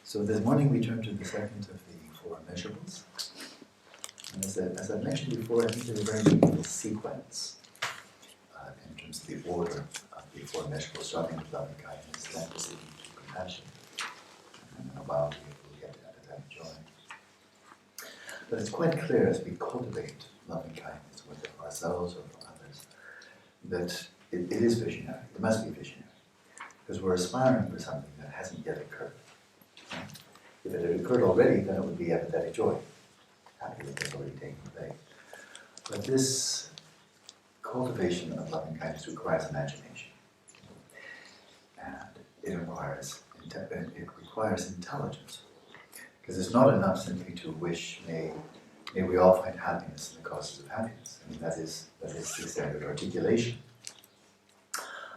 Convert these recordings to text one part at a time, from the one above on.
So this morning we turn to the second of the four measurables. And as I mentioned before, I think there's a very meaningful sequence in terms of the order of the four measurables, starting with loving kindness, then proceeding to compassion. And in a while we'll get to empathetic joy. But it's quite clear as we cultivate loving kindness, whether for ourselves or for others, that it is visionary. It must be visionary. Because we're aspiring for something that hasn't yet occurred. If it had occurred already, then it would be empathetic joy. Happy that it's already taken place. But this cultivation of loving kindness requires imagination. And it requires intelligence. Because it's not enough simply to wish, may we all find happiness in the causes of happiness. I mean, that is the standard articulation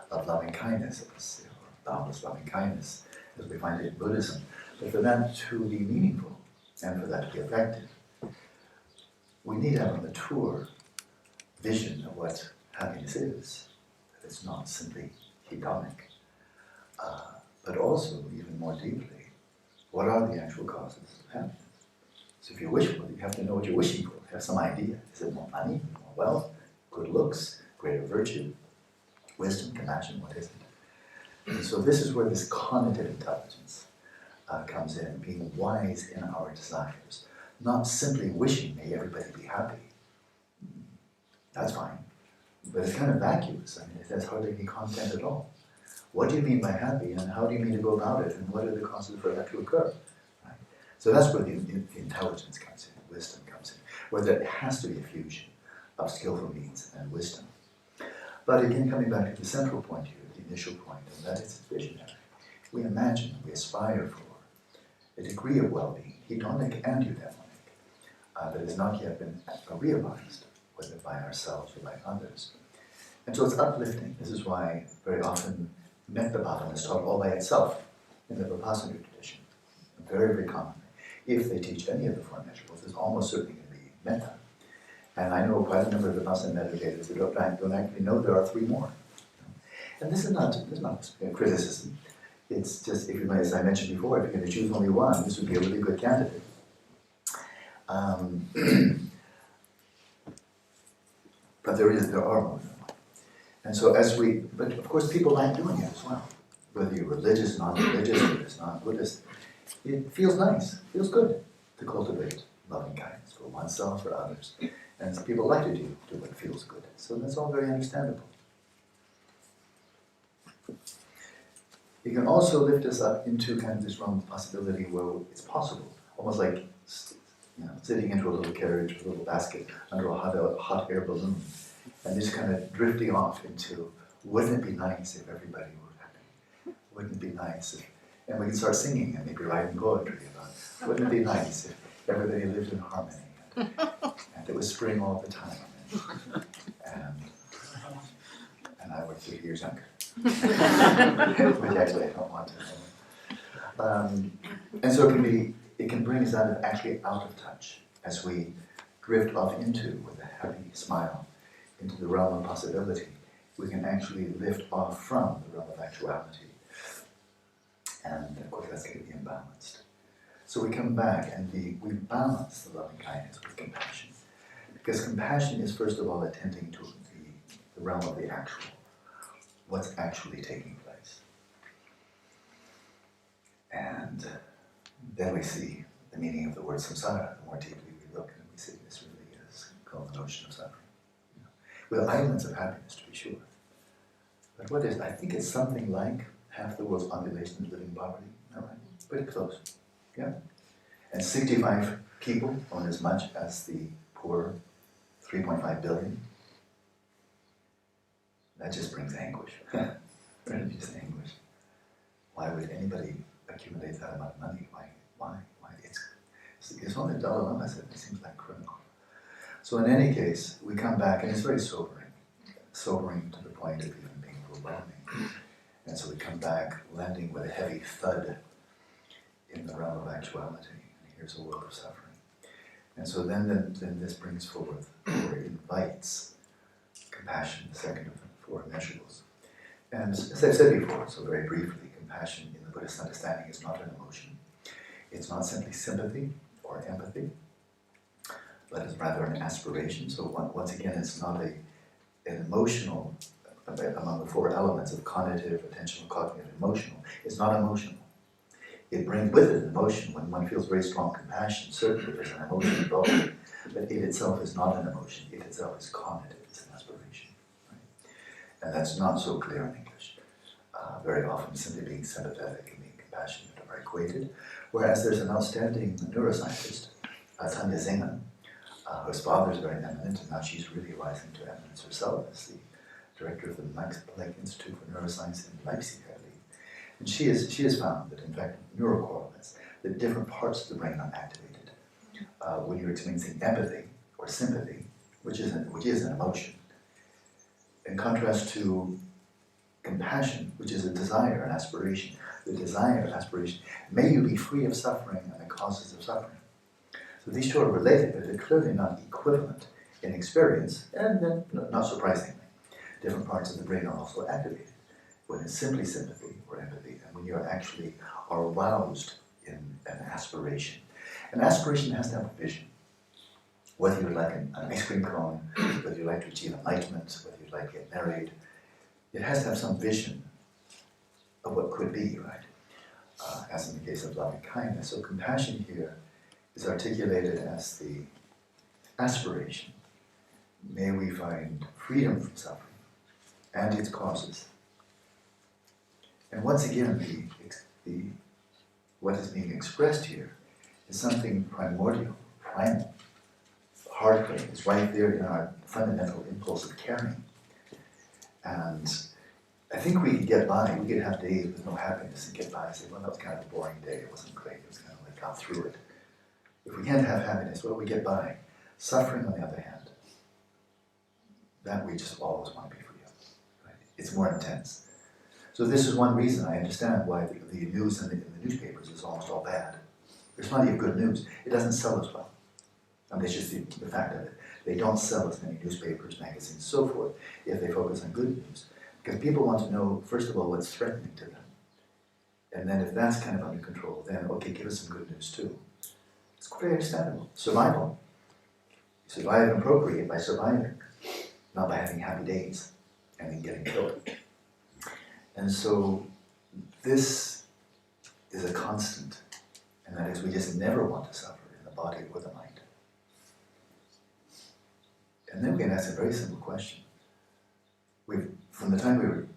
of loving kindness, boundless loving kindness, as we find it in Buddhism. But for that to be meaningful, and for that to be effective, we need to have a mature vision of what happiness is. That it's not simply hedonic, but also, even more deeply, what are the actual causes of happiness? So if you wish for it, you have to know what you're wishing for, have some idea. Is it more money, more wealth, good looks, greater virtue, wisdom, compassion, what is it? And so this is where this cognitive intelligence comes in, being wise in our desires. Not simply wishing, may everybody be happy. That's fine. But it's kind of vacuous. I mean, it has hardly any content at all. What do you mean by happy, and how do you mean to go about it, and what are the causes for that to occur? Right? So that's where the intelligence comes in, wisdom comes in, where there has to be a fusion of skillful means and wisdom. But again, coming back to the central point here, the initial point, and that is visionary. We imagine, we aspire for a degree of well-being, hedonic and eudaimonic, that has not yet been realized, whether by ourselves or by others. And so it's uplifting. This is why very often metta bhavana is taught all by itself in the Vipashyana tradition. Very, very commonly. If they teach any of the four measurables, it's almost certainly going to be metta. And I know quite a number of Vipassana meditators who don't actually know there are three more. And this is not criticism. It's just, if you may, as I mentioned before, if you're going to choose only one, this would be a really good candidate. But there are more than one. And so but of course people like doing it as well. Whether you're religious, non-religious, Buddhist, non-Buddhist, it feels nice, feels good to cultivate loving kindness for oneself, for others. And people like to do what feels good. So that's all very understandable. It can also lift us up into kind of this realm of possibility where it's possible, almost like sitting into a little carriage, a little basket under a hot air balloon, and just kind of drifting off into, wouldn't it be nice if everybody were happy? Wouldn't it be nice if, and we can start singing and maybe writing poetry about, wouldn't it be nice if everybody lived in harmony and it was spring all the time and I were 30 years younger. Which actually I don't want to. And so it can bring us out of touch as we drift off into, with a happy smile, into the realm of possibility. We can actually lift off from the realm of actuality. And of course that's going to be imbalanced. So we come back and we balance the loving kindness with compassion. Because compassion is first of all attending to the realm of the actual. What's actually taking place. And then we see the meaning of the word samsara. The more deeply we look, and we see this really is called the notion of suffering. With islands of happiness, to be sure. But what is, I think it's something like half the world's population is living in poverty. All right, pretty close. Yeah? And 65 people own as much as the poor 3.5 billion. That just brings anguish. Really just anguish. Why would anybody accumulate that amount of money? Why? It's only Dalai Lama said it seems like criminal. So in any case, we come back, and it's very sobering. Sobering to the point of even being overwhelming. And so we come back, landing with a heavy thud in the realm of actuality. And here's a world of suffering. And so then this brings forward, or invites, compassion, the second of them. Four measurables. And as I've said before, so very briefly, compassion in the Buddhist understanding is not an emotion. It's not simply sympathy or empathy, but it's rather an aspiration. So once again, it's not an emotional, among the four elements of cognitive, attentional, cognitive, emotional. It's not emotional. It brings with it an emotion. When one feels very strong compassion, certainly there's an emotion involved, but it itself is not an emotion. It itself is cognitive. It's an aspiration. Right? And that's not so clear in English. Very often simply being sympathetic and being compassionate are equated, whereas there's an outstanding neuroscientist, Tanya Zingan, whose father is very eminent, and now she's really rising to eminence herself as the director of the Max Planck Institute for Neuroscience in Leipzig, I believe. And she has found that, in fact, neurocorrelates, that different parts of the brain are activated when you're experiencing empathy or sympathy, which is an emotion, in contrast to compassion, which is a desire, an aspiration. The desire, aspiration, may you be free of suffering and the causes of suffering. So these two are related, but they're clearly not equivalent in experience, and then, not surprisingly, different parts of the brain are also activated when it's simply sympathy or empathy, and when you actually are aroused in an aspiration. An aspiration has to have a vision. Whether you'd like an ice cream cone, whether you'd like to achieve enlightenment, whether you'd like to get married, it has to have some vision of what could be, right? As in the case of loving kindness. So compassion here is articulated as the aspiration. May we find freedom from suffering and its causes. And once again, what is being expressed here is something primordial, primal. Heartbreak is right there in our fundamental impulse of caring. And I think we could get by, we could have days with no happiness and get by and say, well, that was kind of a boring day, it wasn't great, it was kind of like got through it. If we can't have happiness, well, we get by. Suffering, on the other hand, that we just always want to be free of. Right? It's more intense. So this is one reason I understand why the news in the newspapers is almost all bad. There's plenty of good news. It doesn't sell as well. I mean, it's just the fact of it. They don't sell as many newspapers, magazines, and so forth if they focus on good news. Because people want to know, first of all, what's threatening to them. And then if that's kind of under control, then, okay, give us some good news too. It's very understandable. Survival. You survive and procreate by surviving, not by having happy days and then getting killed. And so this is a constant, and that is we just never want to suffer in the body or the mind. And then we can ask a very simple question. From the time we were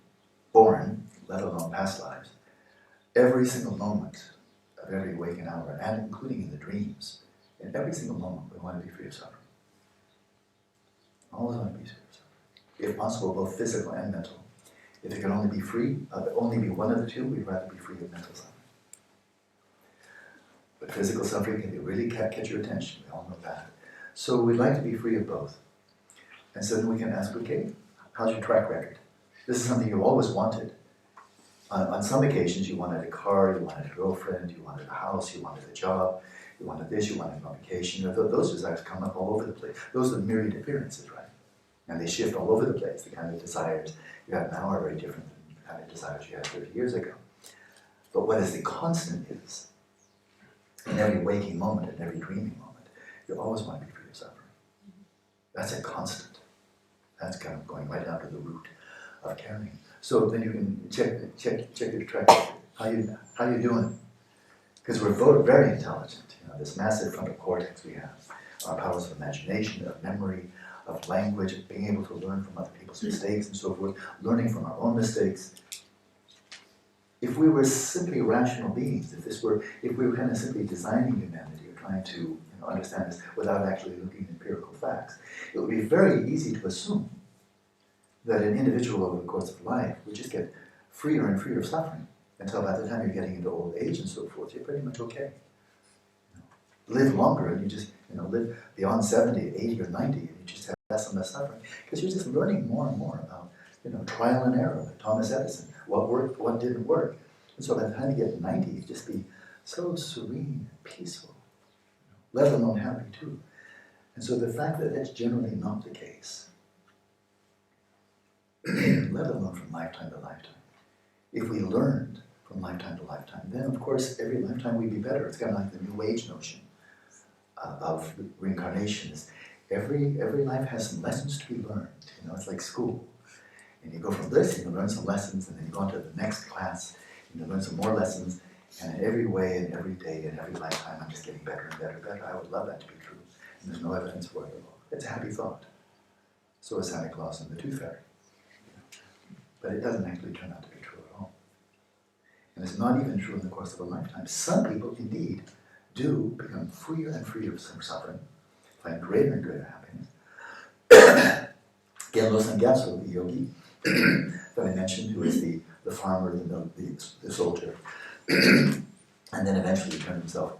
born, let alone past lives, every single moment of every waking hour, and including in the dreams, in every single moment we want to be free of suffering. Always want to be free of suffering. If possible, both physical and mental. If it can only be one of the two, we'd rather be free of mental suffering. But physical suffering can really catch your attention, we all know that. So we'd like to be free of both. And so then we can ask, okay, how's your track record? This is something you always wanted. On some occasions, you wanted a car, you wanted a girlfriend, you wanted a house, you wanted a job, you wanted this, you wanted a vacation. Those desires come up all over the place. Those are myriad appearances, right? And they shift all over the place. The kind of desires you have now are very different than the kind of desires you had 30 years ago. But what is the constant is, in every waking moment, in every dreaming moment, you always want to be free of suffering. That's a constant. That's kind of going right down to the root of caring. So then you can check your track record. How you doing? Because we're both very intelligent. This massive frontal cortex we have, our powers of imagination, of memory, of language, of being able to learn from other people's mistakes and so forth, learning from our own mistakes. If we were simply rational beings, if we were kind of simply designing humanity or trying to understand this without actually looking at empirical facts, it would be very easy to assume that an individual over the course of life would just get freer and freer of suffering until by the time you're getting into old age and so forth, you're pretty much okay. Live longer and you just live beyond 70, 80 or 90 and you just have less and less suffering because you're just learning more and more about trial and error, like Thomas Edison, what worked, what didn't work. And so by the time you get to 90, you just be so serene and peaceful, let alone happy too. And so the fact that that's generally not the case, let alone from lifetime to lifetime, if we learned from lifetime to lifetime. Then, of course, every lifetime we'd be better. It's kind of like the New Age notion of reincarnation. Is every life has some lessons to be learned. You know, it's like school. And you go from this, and you learn some lessons, and then you go on to the next class, and you learn some more lessons, and in every way, and every day, and every lifetime, I'm just getting better and better and better. I would love that to be true. And there's no evidence for it at all. It's a happy thought. So is Santa Claus and the Tooth Fairy. But it doesn't actually turn out to be true at all. And it's not even true in the course of a lifetime. Some people, indeed, do become freer and freer from suffering, find greater and greater happiness. Again, Lozang, the yogi that I mentioned, who is the farmer, the soldier, and then eventually turned himself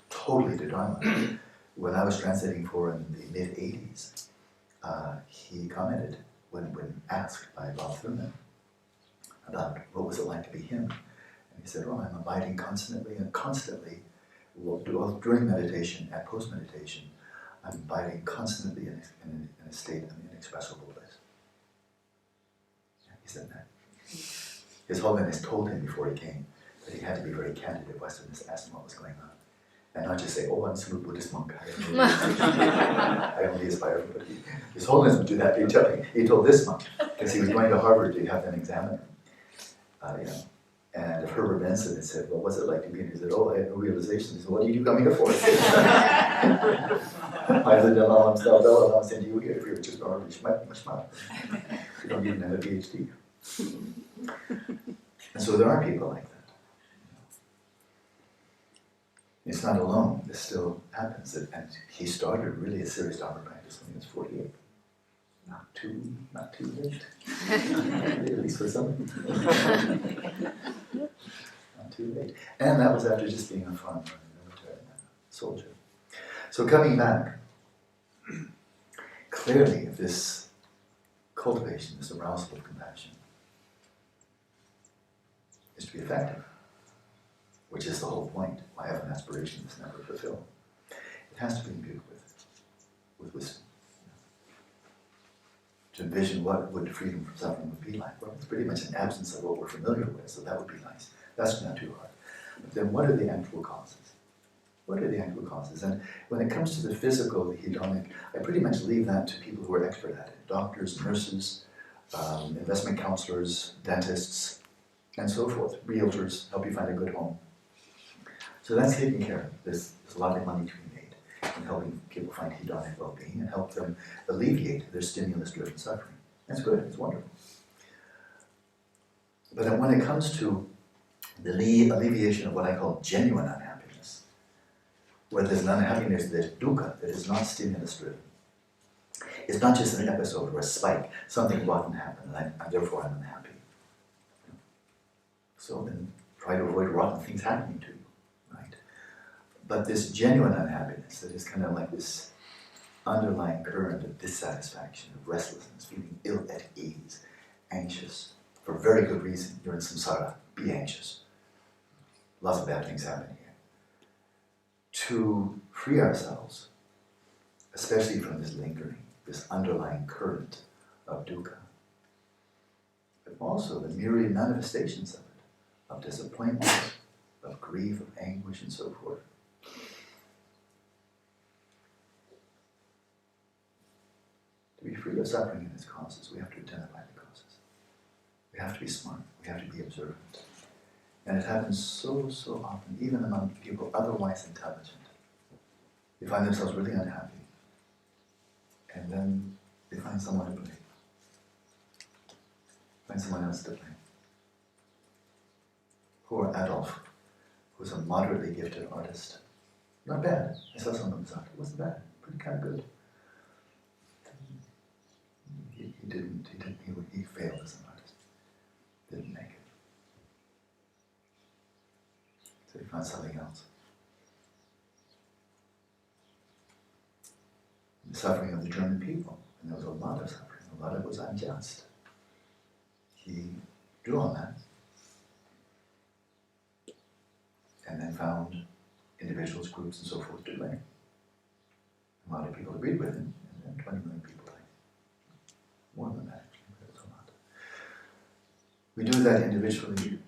totally to Dharma. When I was translating for in the mid-80s, he commented, when asked by Bob Thurman about what was it like to be him, and he said, "Oh, I'm abiding constantly, during meditation and post-meditation, I'm abiding constantly in a state of inexpressible bliss." Yeah, he said that. His Holiness told him before he came that he had to be very candid if Westerners asked him what was going on. And not just say, "Oh, I'm a Buddhist monk. I only aspire for Buddha." His Holiness would do that. He told this monk, because he was going to Harvard to have them examine him. And if Herbert Benson had said, "Well, what's it like to be here?" He said, "Oh, I had no realization." He said, "What do you come here for?" I said, "No, I'm sending you here if you're just ordinary schmuck. You don't even have a PhD." And so there are people like that. It's not alone. This still happens. And he started really a serious Dharma practice when he was 48. Not too late. At least for some. Not too late. And that was after just being a farmer and a military soldier. So coming back, clearly if this cultivation, this arousal of compassion, is to be effective, which is the whole point. Why have an aspiration that's never fulfilled? It has to be imbued with wisdom. To envision what would freedom from suffering would be like. Well, it's pretty much an absence of what we're familiar with, so that would be nice. That's not too hard. But then what are the actual causes? What are the actual causes? And when it comes to the physical, the hedonic, I pretty much leave that to people who are expert at it. Doctors, nurses, investment counselors, dentists, and so forth. Realtors, help you find a good home. So that's taken care of. There's a lot of money to be made in helping people find hedonic well-being and help them alleviate their stimulus-driven suffering. That's good, it's wonderful. But then when it comes to the alleviation of what I call genuine unhappiness, where there's an unhappiness that's dukkha, that is not stimulus-driven, it's not just an episode or a spike, something rotten happened, and therefore I'm unhappy. So then try to avoid rotten things happening to you. But this genuine unhappiness that is kind of like this underlying current of dissatisfaction, of restlessness, feeling ill at ease, anxious, for very good reason. You're in samsara, be anxious. Lots of bad things happening here. To free ourselves, especially from this lingering, this underlying current of dukkha, but also the myriad manifestations of it, of disappointment, of grief, of anguish, and so forth. To be free of suffering and its causes, we have to identify the causes. We have to be smart. We have to be observant. And it happens so often, even among people otherwise intelligent. They find themselves really unhappy. And then they find someone to blame. Find someone else to blame. Poor Adolf, who was a moderately gifted artist. Not bad. I saw some of his art. It wasn't bad. Pretty kind of good. He failed as an artist. Didn't make it. So he found something else. The suffering of the German people, and there was a lot of suffering, a lot of it was unjust. He drew on that, and then found individuals, groups, and so forth to blame. A lot of people agreed with him, and then 20 million people died. More than that, actually, but it's a lot. We do that individually.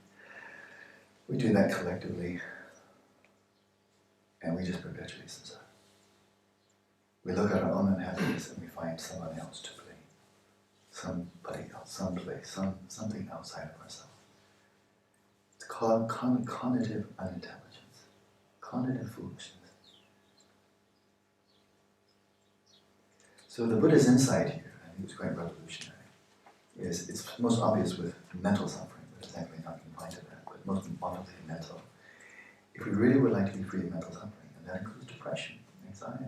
We do that collectively, and we just perpetuate samsara. We look at our own unhappiness and we find someone else to blame. Somebody else, someplace, something outside of ourselves. It's called cognitive unintelligence, cognitive foolishness. So the Buddha's insight here, and he was quite revolutionary, is it's most obvious with mental suffering, but it's actually not confined to that, but most obviously mental. If we really would like to be free of mental suffering, and that includes depression, anxiety,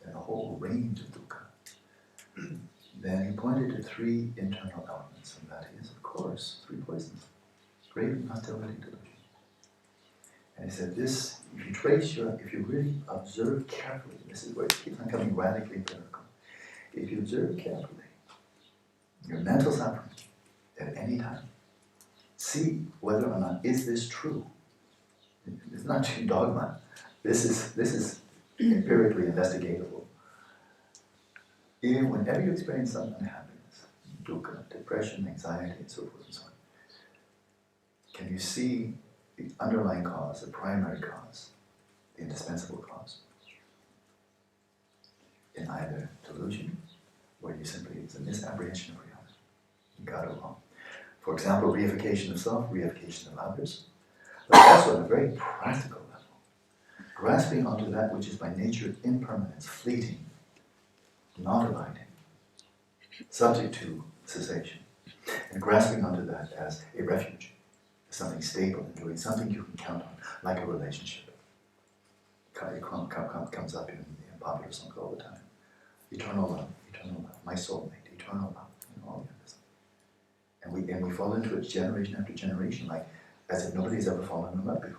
and a whole range of dukkha, then he pointed to three internal elements, and that is, of course, three poisons: craving, hostility, delusion. And he said this, if you really observe carefully, this is where it keeps on coming radically empirical. If you observe carefully your mental suffering at any time, see whether or not is this true. It's not dogma. This is empirically investigatable. Even whenever you experience some unhappiness, dukkha, depression, anxiety, and so forth and so on, can you see the underlying cause, the primary cause, the indispensable cause, in either delusion, where you simply, it's a misapprehension of reality. You got it wrong. For example, reification of self, reification of others, but also on a very practical level, grasping onto that which is by nature impermanence, fleeting, not abiding, subject to cessation, and grasping onto that as a refuge, as something stable and doing something you can count on, like a relationship. It comes up in popular songs all the time. Eternal love, my soulmate, eternal love, all of this. And we fall into it generation after generation, like as if nobody's ever fallen in love before.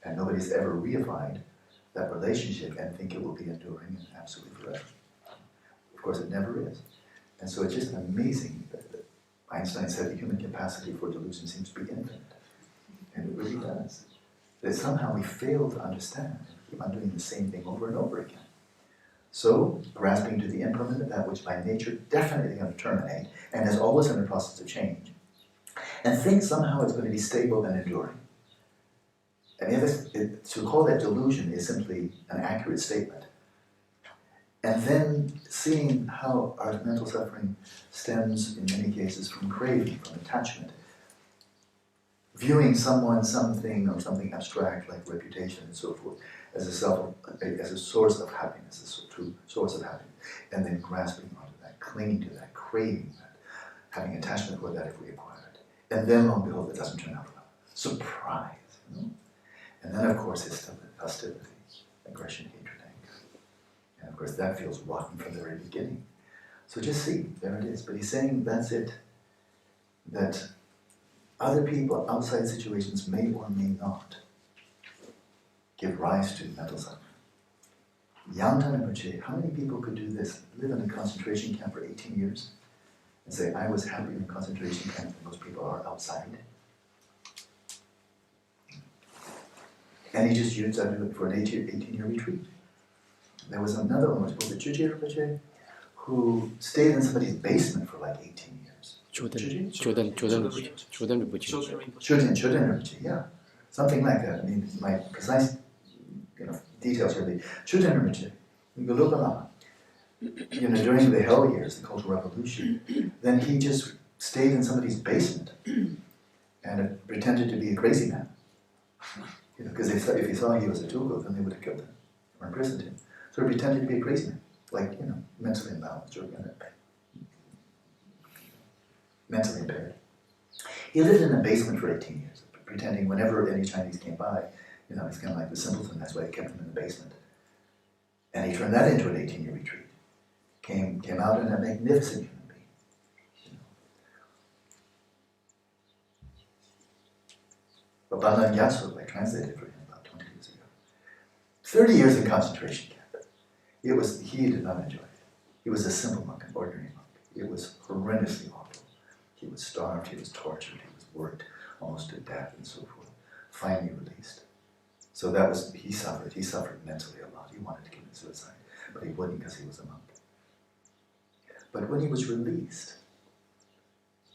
And nobody's ever reified that relationship and think it will be enduring and absolutely forever. Of course, it never is. And so it's just amazing that Einstein said the human capacity for delusion seems to be infinite. And it really does. That somehow we fail to understand and keep on doing the same thing over and over again. So, grasping to the impermanent, that which by nature definitely going to terminate, and is always in the process of change, and think somehow it's going to be stable and enduring. And to call that delusion is simply an accurate statement. And then seeing how our mental suffering stems, in many cases, from craving, from attachment, viewing someone, something, or something abstract like reputation and so forth, as a source of happiness, a true source of happiness, and then grasping onto that, clinging to that, craving that, having attachment for that if we acquire it. And then, lo and behold, it doesn't turn out well. Surprise, you know? And then, of course, it's hostility, aggression, hatred, anger. And of course, that feels rotten from the very beginning. So just see, there it is. But he's saying that's it. That other people, outside situations, may or may not give rise to mental suffering. Gyaltsen, how many people could do this? Live in a concentration camp for 18 years and say, I was happy in a concentration camp than most people are outside. And he just used that for an 18-year retreat. There was another one, was it Chökyi, who stayed in somebody's basement for like 18 years. Chökyi, yeah. Something like that. I mean, my precise details really. Chökyi, Geluk-Kagyü, during the Hell Years, the Cultural Revolution, then he just stayed in somebody's basement and pretended to be a crazy man. Because if he saw he was a tulku, then they would have killed him or imprisoned him. So he pretended to be a crazy man, like, mentally imbalanced or mentally impaired. He lived in a basement for 18 years, pretending whenever any Chinese came by, he's kind of like the simpleton, that's why they kept him in the basement. And he turned that into an 18-year retreat. Came out in a magnificent human being. But Banlan Gyatso, I translated for him about 20 years ago. 30 years in concentration camp. He did not enjoy it. He was a simple monk, an ordinary monk. It was horrendously awful. He was starved, he was tortured, he was worked almost to death and so forth. Finally released. So he suffered mentally a lot. He wanted to commit suicide, but he wouldn't because he was a monk. But when he was released,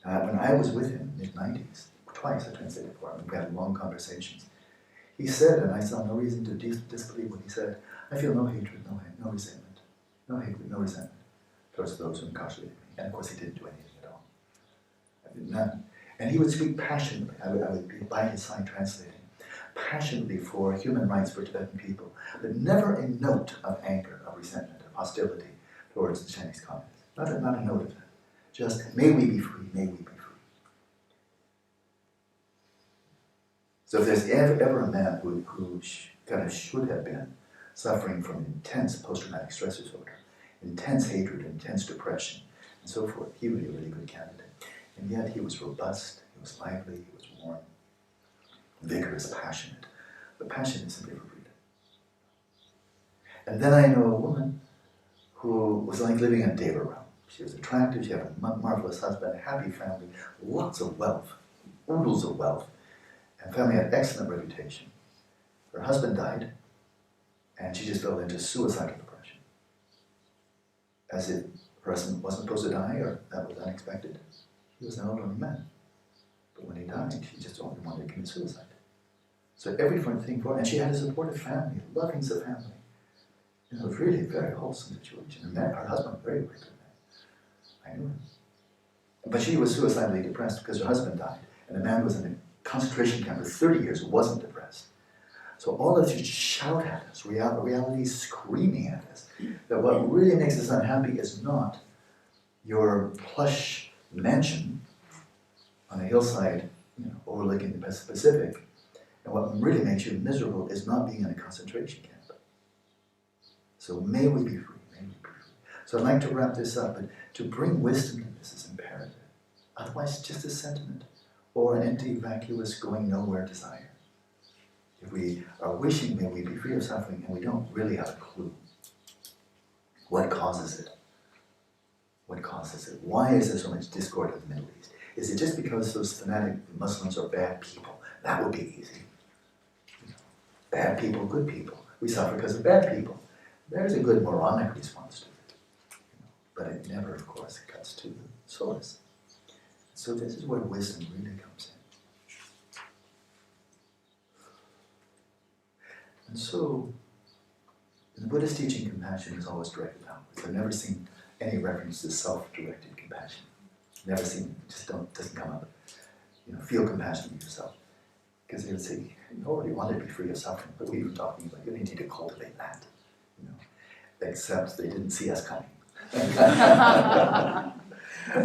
when I was with him in the mid-90s, twice I translated for him. We had long conversations. He said, and I saw no reason to disbelieve what he said, I feel no hatred, no resentment, no hatred, no resentment towards those who incarcerated me. And of course he didn't do anything at all. I did none. And he would speak passionately. I would be by his side translating, passionately for human rights for Tibetan people, but never a note of anger, of resentment, of hostility towards the Chinese communists. Not a note of that. Just, may we be free, may we be free. So if there's ever a man who kind of should have been suffering from intense post-traumatic stress disorder, intense hatred, intense depression, and so forth, he would be a really good candidate. And yet he was robust, he was lively, he was warm, vigorous, passionate. But passion is simply for freedom. And then I know a woman who was like living in a Deva realm. She was attractive, she had a marvelous husband, a happy family, lots of wealth, oodles of wealth, and family had excellent reputation. Her husband died, and she just fell into suicidal depression. As if her husband wasn't supposed to die, or that was unexpected. He was an elderly man. But when he died, she just only wanted to commit suicide. So every thing for her, and she had a supportive family, a loving family. It was really a very wholesome situation. Her husband was a very, very good man. I knew him. But she was suicidally depressed because her husband died, and the man was in a concentration camp for 30 years who wasn't depressed. So all of this shout at us, reality screaming at us, that what really makes us unhappy is not your plush mansion on a hillside, overlooking the Pacific, and what really makes you miserable is not being in a concentration camp. So may we be free, may we be free. So I'd like to wrap this up, but to bring wisdom to this is imperative. Otherwise it's just a sentiment, or an empty, vacuous, going nowhere desire. If we are wishing may we be free of suffering and we don't really have a clue, what causes it? What causes it? Why is there so much discord in the Middle East? Is it just because those fanatic Muslims are bad people? That would be easy. Bad people, good people. We suffer because of bad people. There's a good moronic response to it. But it never, of course, cuts to the source. So this is where wisdom really comes in. And so, in the Buddhist teaching, compassion is always directed outwards. I've never seen any reference to self-directed compassion. Never seen it. Just doesn't come up. Feel compassion in yourself. Because they would say, you already want to be free of suffering, but we were talking about you need to cultivate that. Except they didn't see us coming.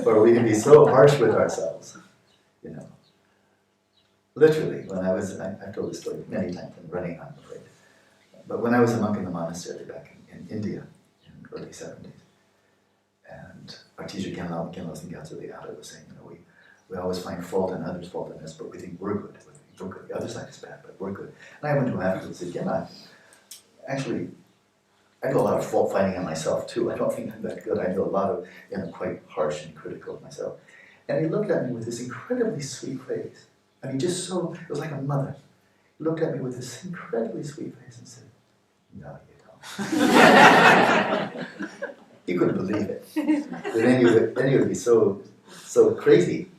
Or we can be so harsh with ourselves. Literally, when I've told this story many times, I'm running, I'm afraid. But when I was a monk in the monastery back in India, in the early 70s, and our teacher Gyaltsen was saying, we always find fault in others, fault in us, but we think we're good. The other side is bad, but we're good. And I went to him afterwards and said, actually, I do a lot of fault finding on myself too. I don't think I'm that good. I do a lot of, quite harsh and critical of myself. And he looked at me with this incredibly sweet face. I mean, just so, it was like a mother. He looked at me with this incredibly sweet face and said, no, you don't. He couldn't believe it. That any would be so crazy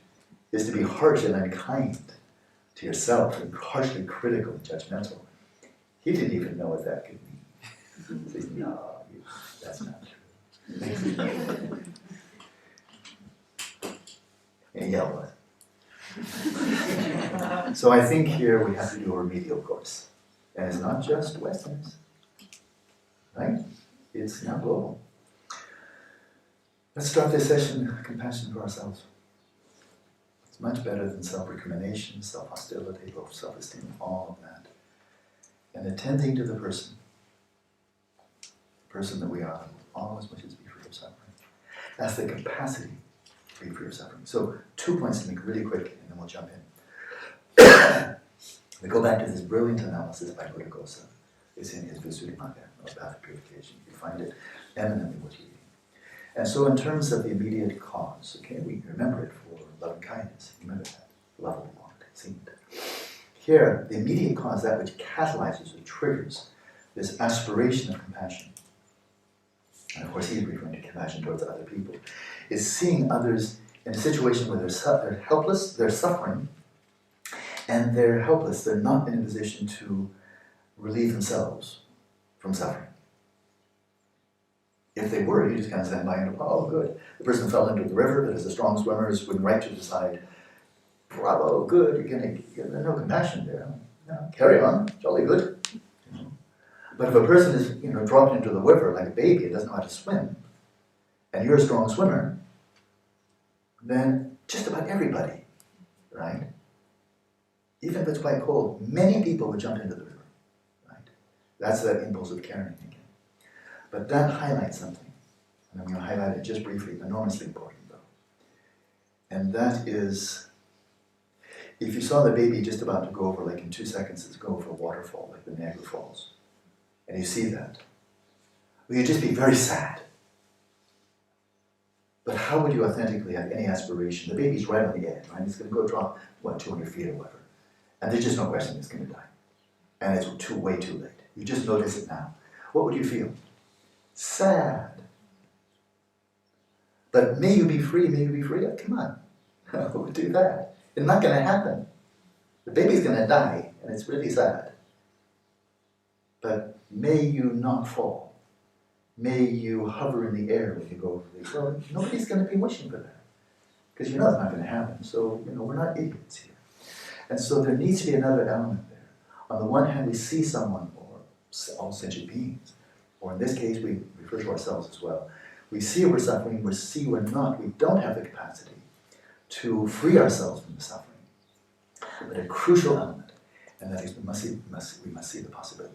is to be harsh and unkind to yourself and harshly critical and judgmental. He didn't even know what that could mean. He said, no, that's not true. And he was. So I think here we have to do a remedial course. And it's not just Westerners, right? It's now global. Let's start this session with compassion for ourselves. It's much better than self-recrimination, self-hostility, low self-esteem, all of that. And attending to the person that we are, always wishes to be free of suffering. That's the capacity to be free of suffering. So 2 points to make really quick, and then we'll jump in. We go back to this brilliant analysis by Buddha-Gosa. It's in his Visuddhimagga, or Path of Purification. You find it eminently what you read. And so in terms of the immediate cause, okay, we remember it for loving kindness. Remember that. Lovable want, seemed. Here, the immediate cause, that which catalyzes or triggers this aspiration of compassion, and of course he's referring to compassion towards other people, is seeing others in a situation where they're helpless, they're suffering, And they're helpless. They're not in a position to relieve themselves from suffering. If they were, you just kind of stand by and go, oh, good. The person fell into the river, but as a strong swimmer is swimming right to the side. Bravo, good. There's no compassion there. No, carry on, jolly good. You know. But if a person is, dropped into the river like a baby and doesn't know how to swim, and you're a strong swimmer, then just about everybody, right? Even if it's quite cold, many people would jump into the river, right? That's that impulse of caring again. But that highlights something, and I'm going to highlight it just briefly, enormously important though. And that is, if you saw the baby just about to go over, like in 2 seconds, it's go over a waterfall, like the Niagara Falls, and you see that, well, you'd just be very sad. But how would you authentically have any aspiration? The baby's right on the edge, right? It's going to go drop, 200 feet or whatever. And there's just no question it's going to die. And it's way too late. You just notice it now. What would you feel? Sad. But may you be free, may you be free. Oh, come on. Who would do that? It's not going to happen. The baby's going to die, and it's really sad. But may you not fall. May you hover in the air when you go over the... Well, nobody's going to be wishing for that. Because you know it's not going to happen. So, we're not idiots here. And so there needs to be another element there. On the one hand, we see someone, or all sentient beings, or in this case, we refer to ourselves as well. We see we're suffering, we see we're not. We don't have the capacity to free ourselves from the suffering. But a crucial element, and that is we must see the possibility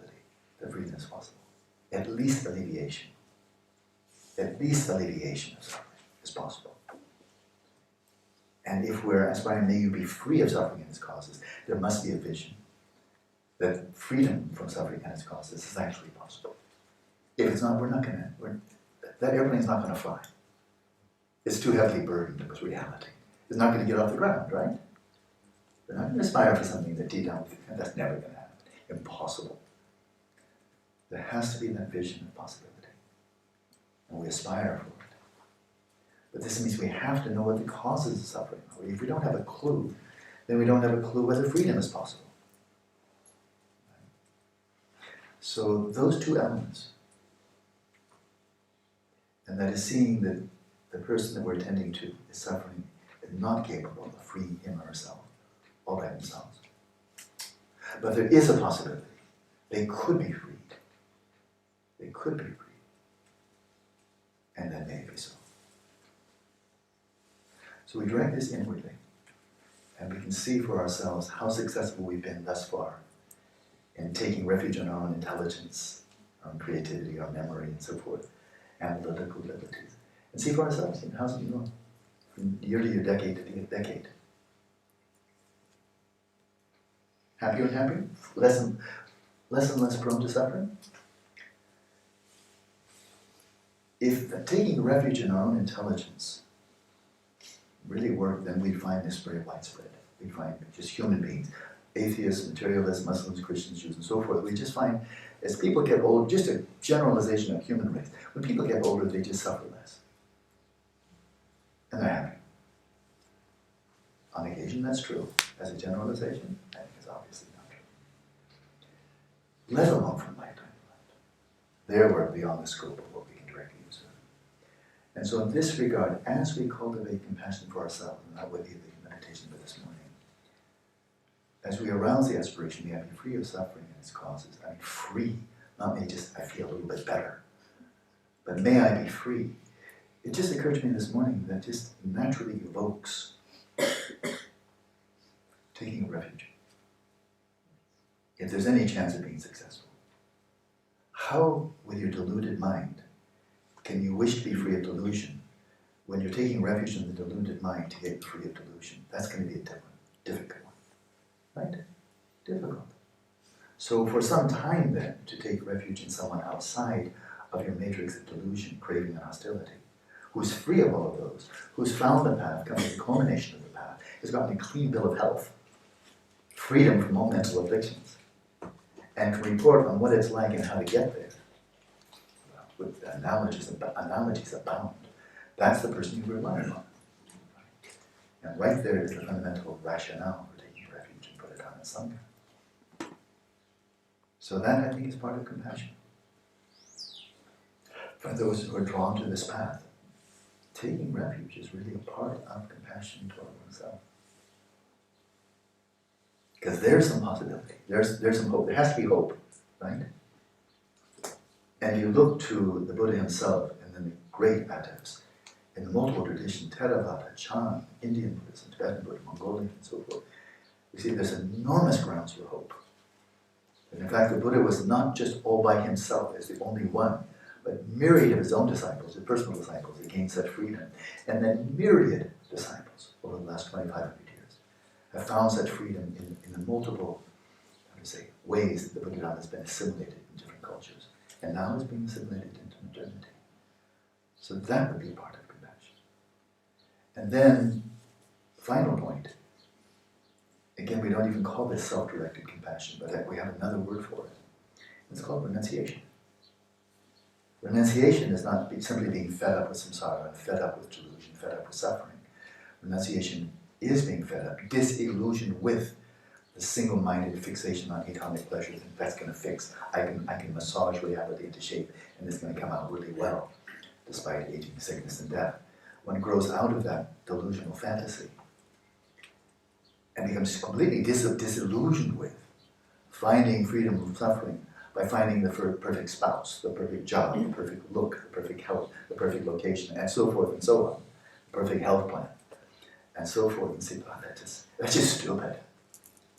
that freedom is possible. At least alleviation. At least alleviation of suffering is possible. And if we're aspiring, may you be free of suffering and its causes, there must be a vision that freedom from suffering and its causes is actually possible. If it's not, that airplane's not going to fly. It's too heavily burdened with reality. It's not going to get off the ground, right? We're not going to aspire for something that deep down, and that's never going to happen. Impossible. There has to be that vision of possibility. And we aspire for it. But this means we have to know what the causes of suffering are. If we don't have a clue, then we don't have a clue whether freedom is possible. So those two elements, and that is seeing that the person that we're attending to is suffering, is not capable of freeing him or herself all by themselves. But there is a possibility. They could be freed. They could be freed. And that may be so. So we direct this inwardly, and we can see for ourselves how successful we've been thus far in taking refuge in our own intelligence, our own creativity, our memory, and so forth, analytical abilities. And see for ourselves, how's it going? From year to year, decade to decade. Happier and happier? Less and less prone to suffering? If taking refuge in our own intelligence really worked, then we'd find this very widespread. We'd find just human beings, atheists, materialists, Muslims, Christians, Jews, and so forth. We just find, as people get old, just a generalization of human race, when people get older, they just suffer less. And they're happy. On occasion, that's true. As a generalization, I think it's obviously not true. Let alone from lifetime to lifetime. There we're beyond the scope of what we can directly observe. And so in this regard, as we cultivate compassion for ourselves, and that would be the meditation for this morning, as we arouse the aspiration, may I be free of suffering and its causes. I mean, free, not may just, I feel a little bit better, but may I be free. It just occurred to me this morning that just naturally evokes taking refuge. If there's any chance of being successful. How, with your deluded mind, can you wish to be free of delusion when you're taking refuge in the deluded mind to get free of delusion? That's going to be a difficult one, right? Difficult. So for some time then, to take refuge in someone outside of your matrix of delusion, craving, and hostility, who's free of all of those, who's found the path, come to the culmination of the path, has gotten a clean bill of health, freedom from all mental afflictions, and can report on what it's like and how to get there. With analogies abound. That's the person you rely on. And right there is the fundamental rationale for taking refuge and put it out. and Sangha. So that, I think, is part of compassion. For those who are drawn to this path, taking refuge is really a part of compassion toward oneself. Because there's some possibility, there's some hope, there has to be hope, right? And you look to the Buddha himself and then the great adepts in the multiple traditions, Theravada, Chan, Indian Buddhism, Tibetan Buddhism, Mongolian, and so forth. You see, there's enormous grounds for hope. And in fact, the Buddha was not just all by himself as the only one, but myriad of his own disciples, his personal disciples, that gained such freedom. And then myriad disciples over the last 2,500 years have found such freedom in the multiple, ways that the Buddha has been assimilated in different cultures. And now is being assimilated into modernity. So that would be part of compassion. And then, final point, again, we don't even call this self-directed compassion, but we have another word for it. It's called renunciation. Renunciation is not simply being fed up with samsara, fed up with delusion, fed up with suffering. Renunciation is being fed up, disillusioned with the single-minded fixation on hedonic pleasures, and that's going to fix. I can massage reality into shape, and it's going to come out really well, despite aging, sickness, and death. One grows out of that delusional fantasy and becomes completely disillusioned with finding freedom from suffering by finding the perfect spouse, the perfect job, the perfect look, the perfect health, the perfect location, and so forth and so on, the perfect health plan, and so forth. And see, oh, that's just stupid.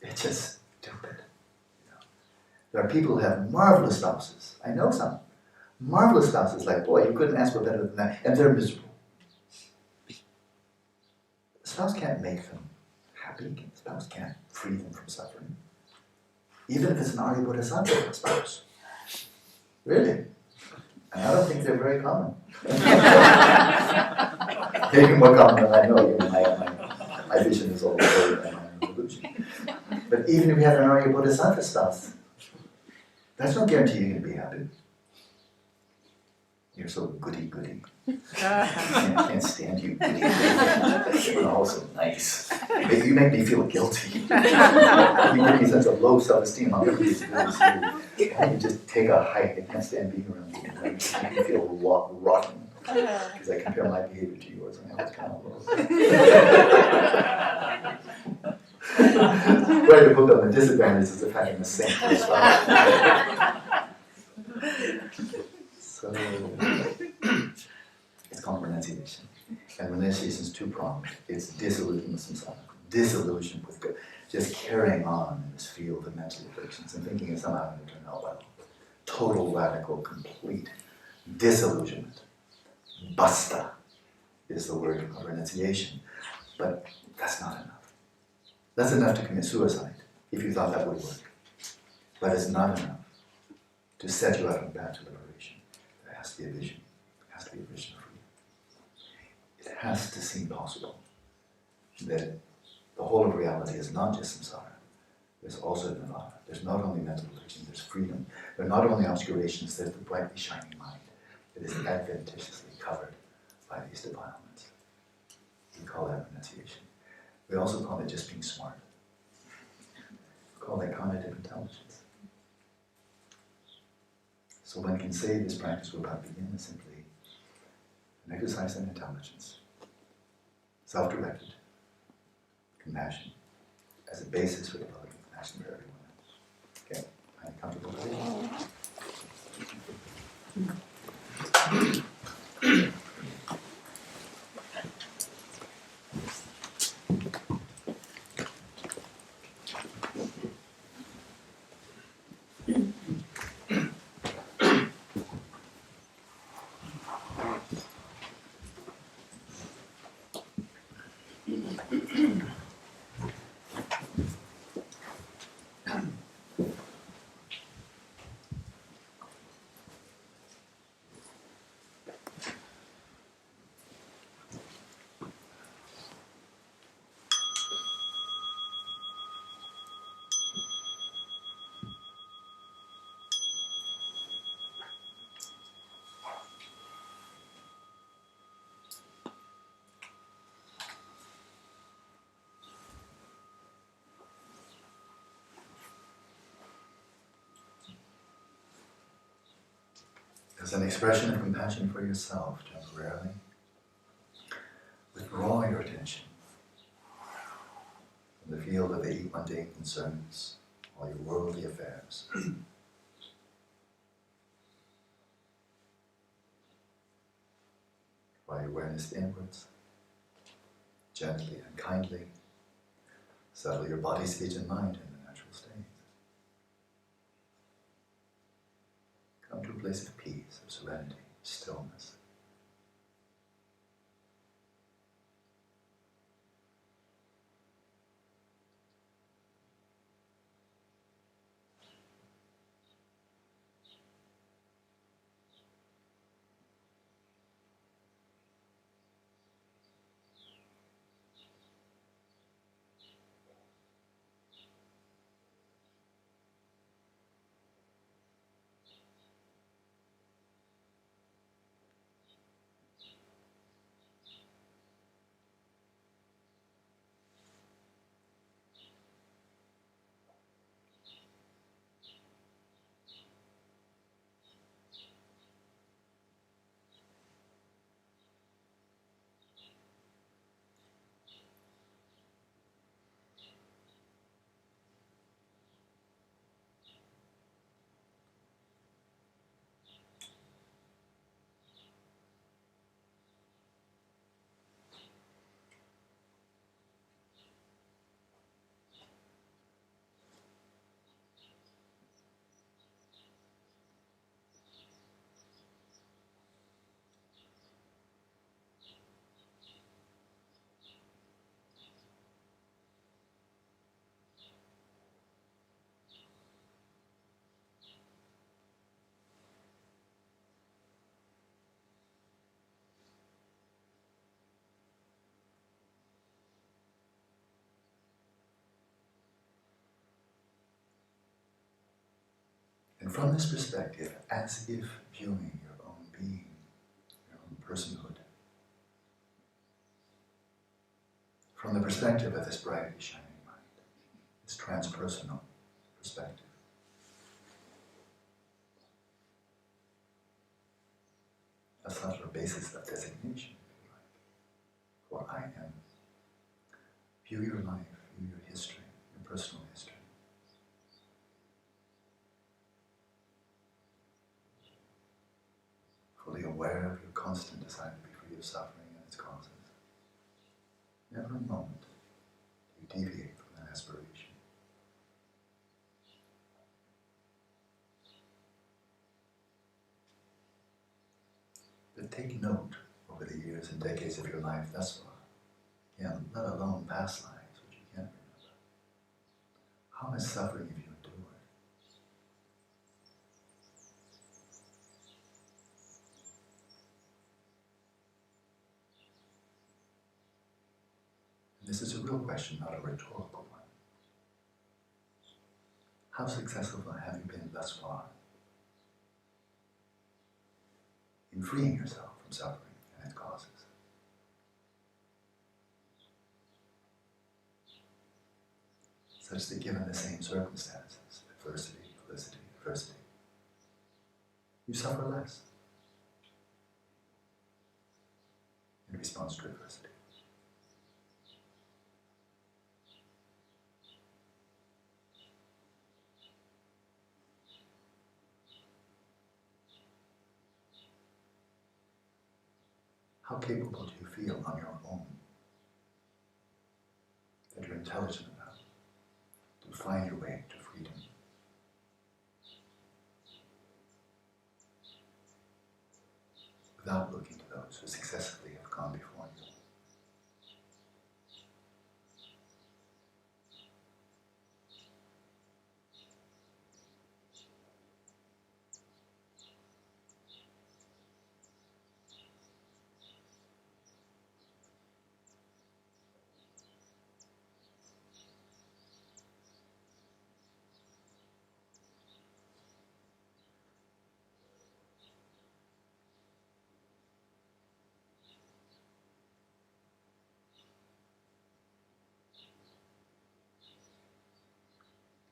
It's just stupid. There are people who have marvelous spouses. I know some. Marvelous spouses, like, boy, you couldn't ask for better than that, and they're miserable. The spouse can't make them happy. The spouse can't free them from suffering. Even if it's an Arya Bodhisattva spouse. Really. And I don't think they're very common. Maybe more common than I know. Even my vision is all over and I'm an illusion. But even if you have an Arya Bodhisattva spouse, that's no guarantee you're going to be happy. You're so goody-goody. I can't stand you, goody-goody. You're all so nice. You make me feel guilty. You give me such a low self-esteem. I'm going to be you just take a hike. I can't stand being around you. You make me feel rotten. Because I compare my behavior to yours, and I was kind of low. Write a book on the disadvantages of having the same spouse. So, it's called renunciation. And renunciation is two-pronged. It's disillusion with samsara, disillusion with just carrying on in this field of mental afflictions and thinking it's somehow going to turn out well. Total, radical, complete disillusionment. Basta is the word of renunciation. But that's not enough. That's enough to commit suicide, if you thought that would work. But it's not enough to set you out on the path to liberation. There has to be a vision. There has to be a vision of freedom. It has to seem possible that the whole of reality is not just samsara. There's also nirvana. There's not only mental affliction, there's freedom. There are not only obscurations, there's the brightly shining mind that is adventitiously covered by these defilements. We call that renunciation. We also call it just being smart. We call that cognitive intelligence. So one can say this practice we're about to begin is simply an exercise in intelligence, self-directed, compassion, as a basis for developing compassion for everyone else. Okay, are you comfortable with it? As an expression of compassion for yourself, temporarily, withdraw your attention from the field of the mundane concerns, all your worldly affairs. Draw your awareness inwards, gently and kindly. Settle your body, speech, and mind in the natural state. Come to a place of peace, of serenity, stillness. And from this perspective, as if viewing your own being, your own personhood, from the perspective of this brightly shining mind, this transpersonal perspective, a subtler basis of designation, if you like, for I am. View your life, view your history, your personal history. Fully aware of your constant desire to be free of suffering and its causes. Never a moment do you deviate from that aspiration. But take note over the years and decades of your life thus far, again, let alone past lives which you can't remember. How much suffering have you endured? This is a real question, not a rhetorical one. How successful have you been thus far in freeing yourself from suffering and its causes? Such that given the same circumstances, adversity, felicity, adversity, you suffer less in response to adversity. How capable do you feel on your own that you're intelligent enough to find your way to freedom? Without looking to those who successfully have gone before you.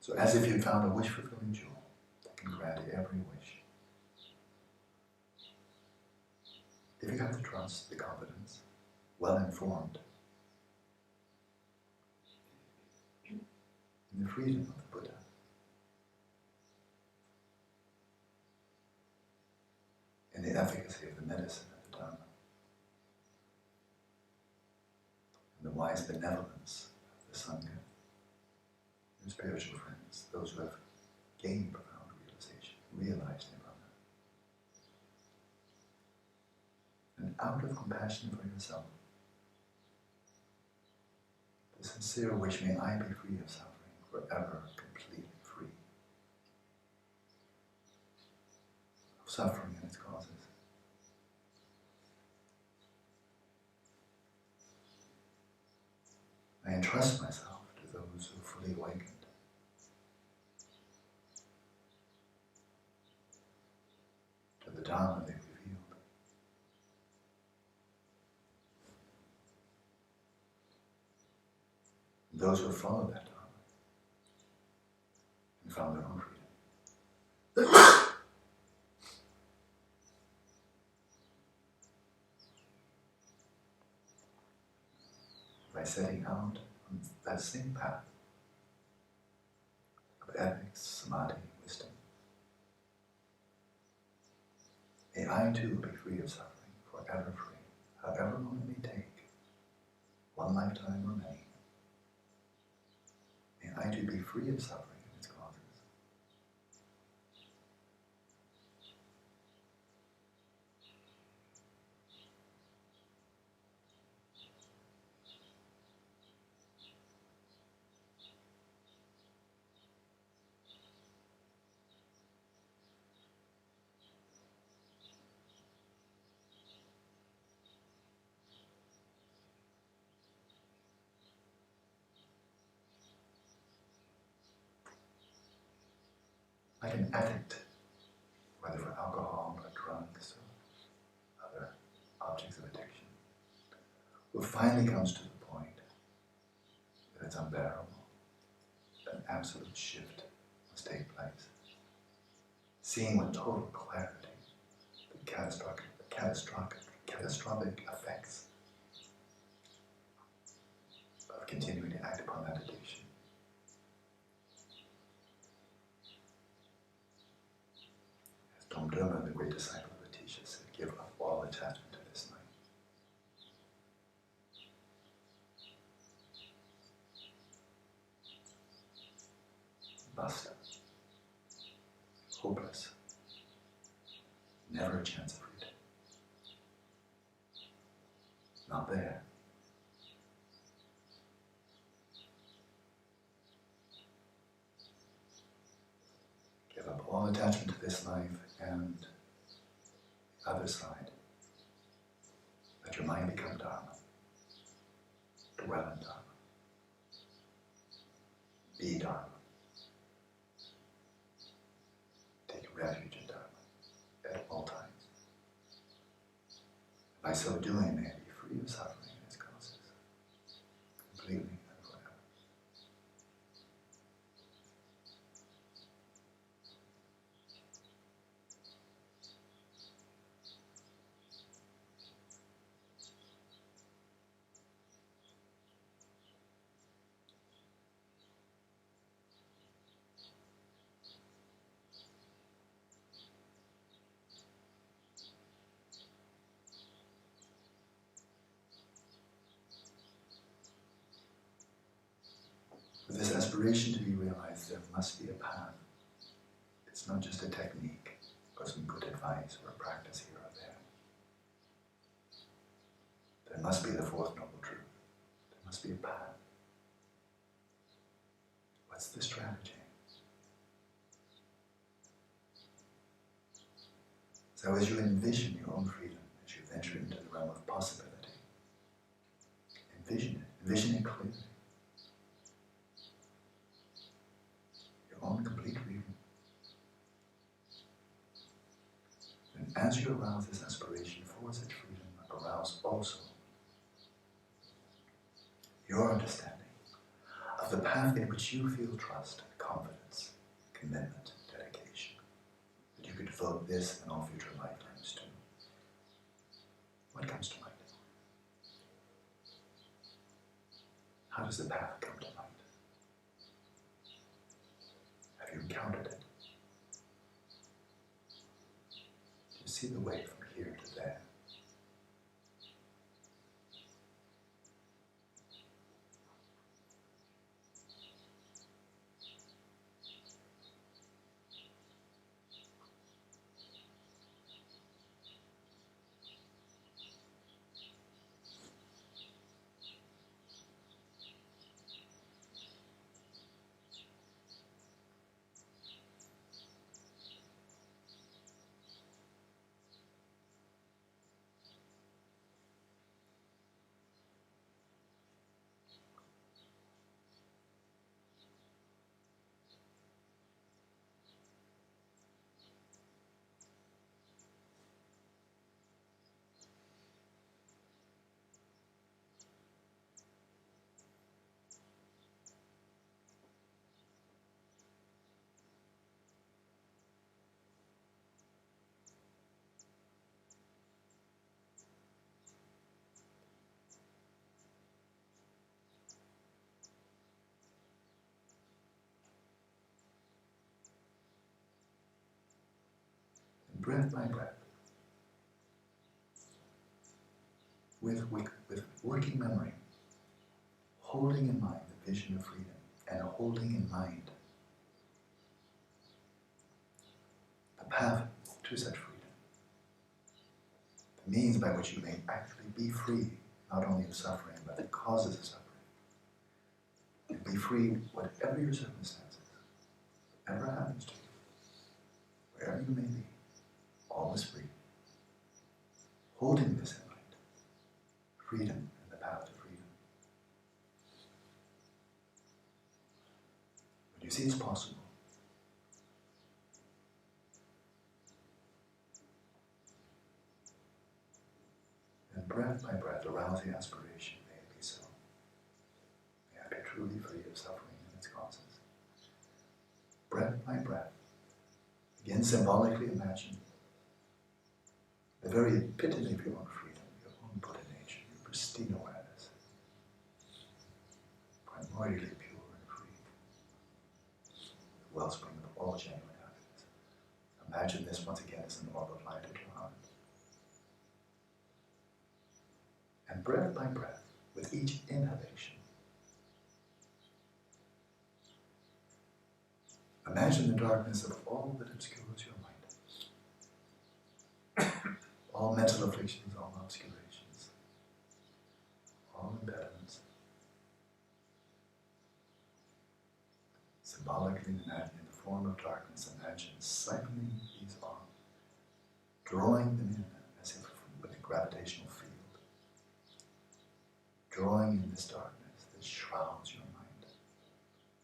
So as if you'd found a wish-fulfilling jewel that can grant every wish. if you have the trust, the confidence, well informed, in the freedom of the Buddha, in the efficacy of the medicine of the Dharma, in the wise benevolence of the Sangha, your spiritual friends, those who have gained profound realization, realized nirvana. And out of compassion for yourself, the sincere wish, may I be free of suffering, forever completely free of suffering and its causes. I entrust myself to those who are fully awakened, to the Dharma they've revealed, and those who have followed that Dharma and found their own freedom. By setting out on that same path of ethics, samadhi, wisdom, may I too be free of suffering, forever free, however long it may take, one lifetime or many. May I too be free of suffering and its causes. Like an addict, whether for alcohol or drugs or other objects of addiction, who finally comes to the point that it's unbearable, an absolute shift must take place. Seeing with total clarity the catastrophic effects of continuing to act upon that addiction. Tzong, the great disciple of the teacher, said, give up all attachment to this life. Basta. Hopeless. Never a chance of freedom. Not there. Give up all attachment to this life and the other side. Let your mind become Dharma. Dwell in Dharma. Be Dharma. Take refuge in Dharma at all times. By so doing, may it be free of suffering and its causes, completely and forever. For this aspiration to be realized, there must be a path. It's not just a technique or some good advice or a practice here or there. There must be the fourth noble truth. There must be a path. What's the strategy? So as you envision your own freedom, as you venture into the realm of possibility, envision it clearly. On complete freedom. And as you arouse this aspiration for such freedom, arouse also your understanding of the path in which you feel trust, confidence, commitment, dedication, that you could devote this and all future lifetimes to. What comes to mind? How does the path come to mind? Have you encountered it? Do you see the way from here to there? Breath by breath, with working memory, holding in mind the vision of freedom and holding in mind the path to such freedom, the means by which you may actually be free, not only of suffering, but the causes of suffering. And be free whatever your circumstances, whatever happens to you, wherever you may be. All is free. Holding this in mind, freedom and the path to freedom. When you see it's possible, then breath by breath arouse the aspiration, may it be so. May I be truly free of suffering and its causes. Breath by breath, again symbolically imagine the very epitome of your own freedom, your own Buddha nature, your pristine awareness, primordially pure and free, the wellspring of all genuine happiness. Imagine this once again as an orb of light at your heart. And breath by breath, with each inhalation, imagine the darkness of all that obscures your mind. All mental afflictions, all obscurations, all impediments. Symbolically imagine in the form of darkness, imagine siphoning these off, drawing them in as if with a gravitational field, drawing in this darkness that shrouds your mind,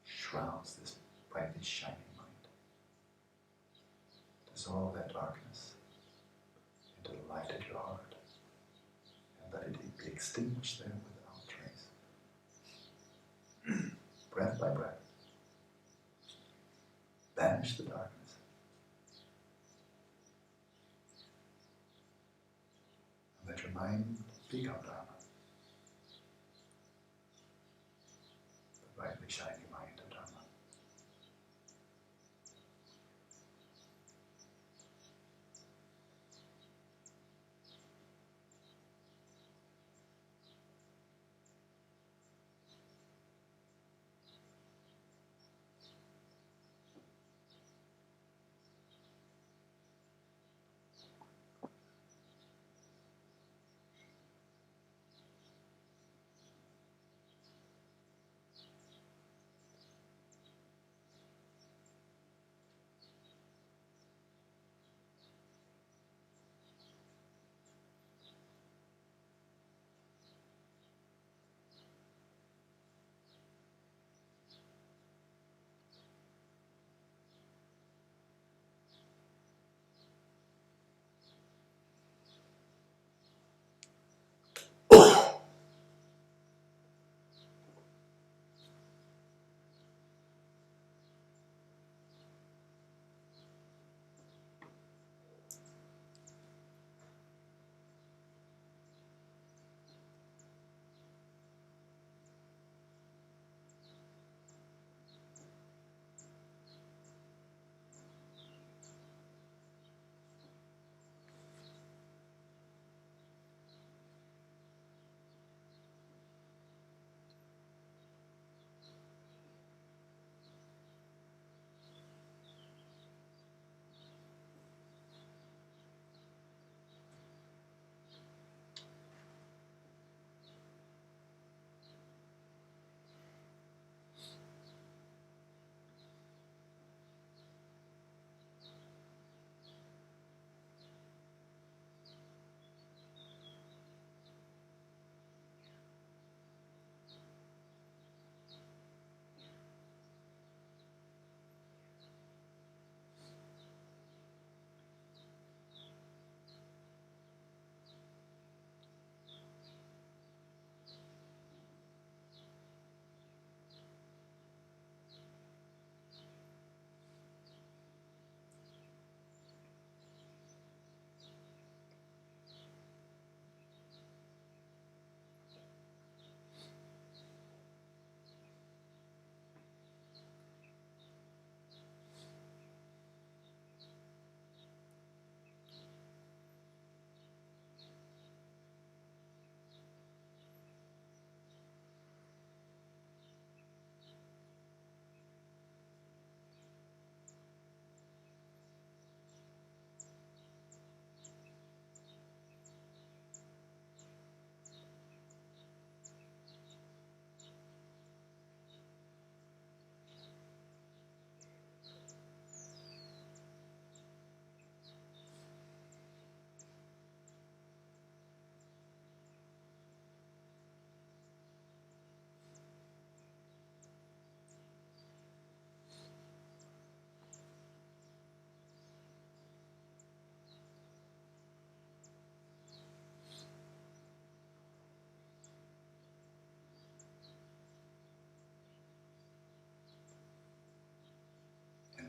shrouds this brightly shining mind. Dissolve that darkness into the light at your heart, and let it be extinguished there without trace. Breath by breath, banish the darkness. And let your mind become Dharma, the brightly shining mind of Dharma.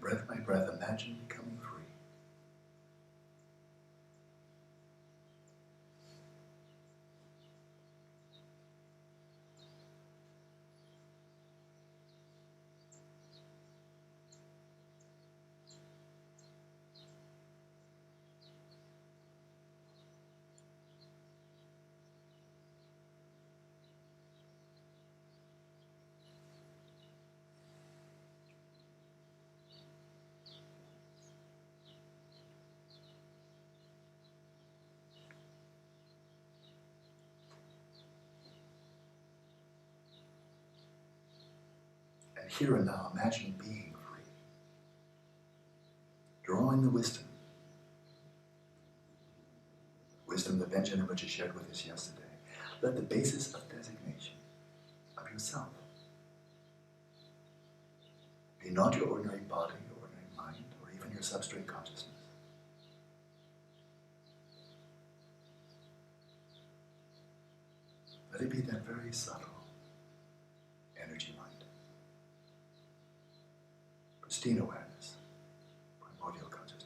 breath by breath, imagine becoming free. And here and now, imagine being free. Drawing the wisdom that Panchen shared with us yesterday. Let the basis of designation of yourself be not your ordinary body, your ordinary mind, or even your substrate consciousness. Let it be that very subtle energy mind. Pristine awareness, primordial consciousness.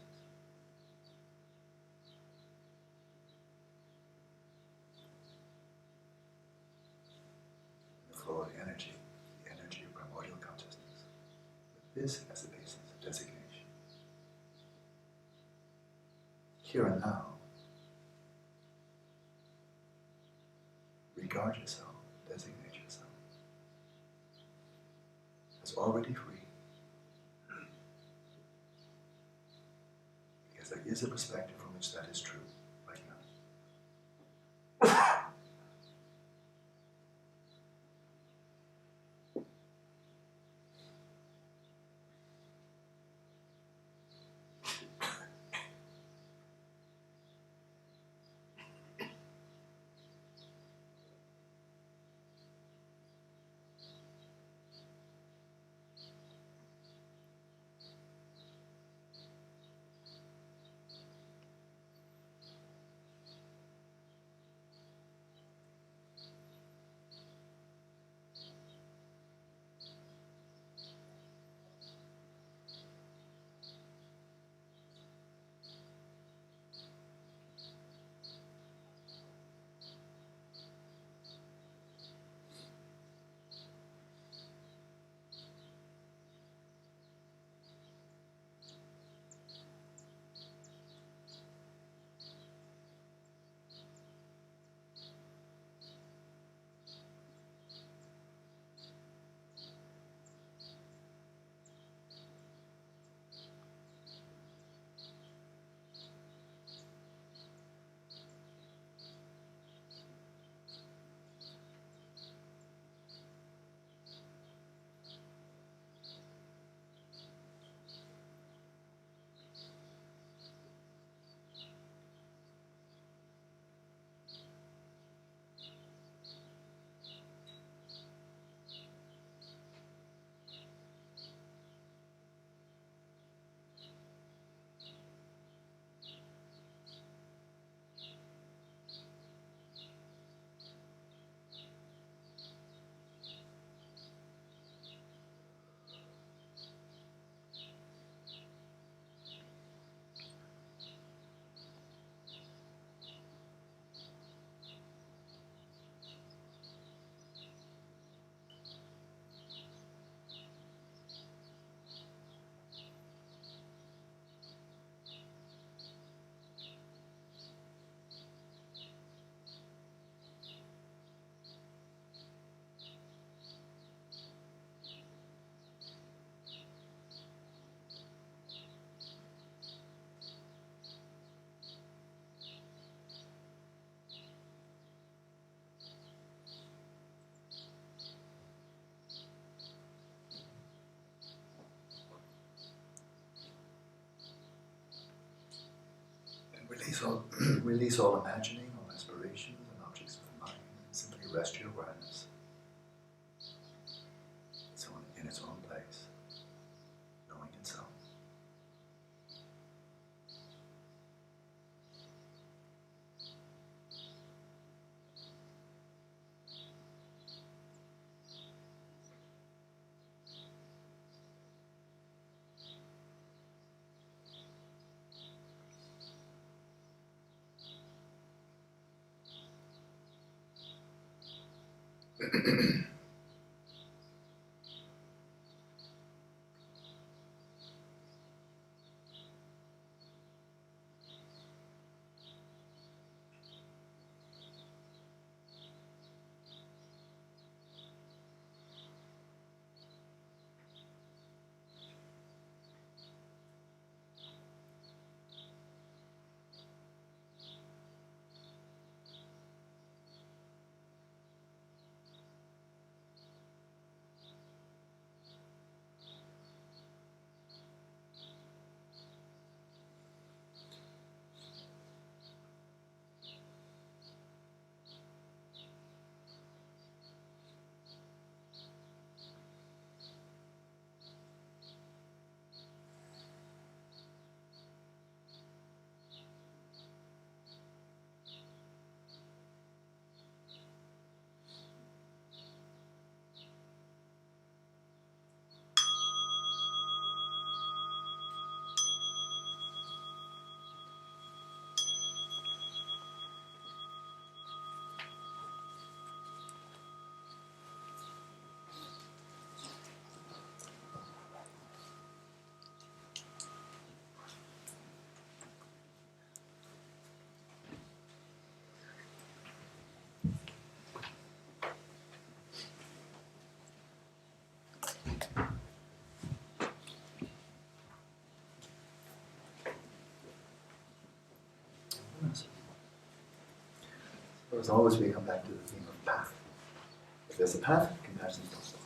The flow of energy, the energy of primordial consciousness. With this as the basis of designation. Here and now, regard yourself, designate yourself as already free. Because there is a perspective from which that is true right now. Release all imagining, all aspirations and objects of the mind, and simply rest your awareness in its own place, knowing itself. As always, we come back to the theme of path. If there's a path, compassion is also.